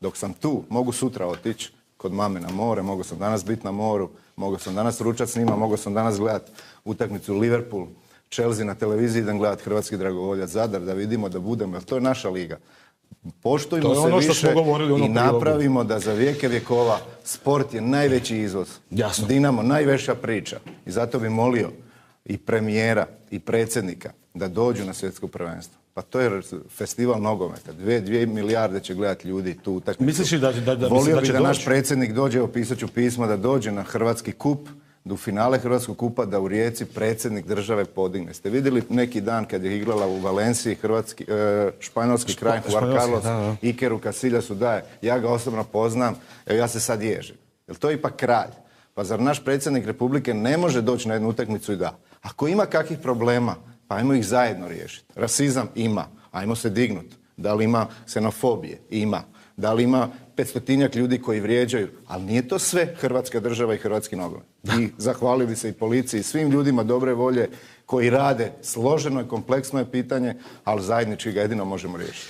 Dok sam tu, mogu sutra otići kod mame na more, mogu sam danas biti na moru, mogu sam danas ručati s njima, mogu sam danas gledati utakmicu Liverpool, Chelsea na televiziji, idem gledati Hrvatski dragovoljac Zadar, da vidimo, da budemo, jer to je naša liga. Poštujmo se više i napravimo da za vijeke vjekova sport je najveći izvoz. Jasno. Dinamo, najveća priča. I zato bi molio i premijera i predsjednika da dođu na svjetsko prvenstvo. Pa to je festival nogometa. 2 milijarde će gledati ljudi tu utakmicu. Misliš da volio bi da naš predsjednik dođe, evo pisat ću pismo, da dođe na Hrvatski kup, da u finale Hrvatskog kupa, da u Rijeci predsjednik države podigne. Ste vidjeli neki dan kad je igrala u Valenciji španjolski kraj Juan Carlos, Ikeru Casiljasu daje. Ja ga osobno poznam, evo ja se sad ježim. Jer to je ipak kralj. Pa zar naš predsjednik Republike ne može doći na jednu utakmicu i da? Ako ima kakvih problema, pa ajmo ih zajedno riješiti. Rasizam ima, ajmo se dignuti. Da li ima ksenofobije? Ima. Da li ima 500-tinjak ljudi koji vrijeđaju? Ali nije to sve Hrvatska država i hrvatski nogomet. I zahvalili se i policiji i svim ljudima dobre volje koji rade. Složeno i kompleksno je pitanje, ali zajednički ga jedino možemo riješiti.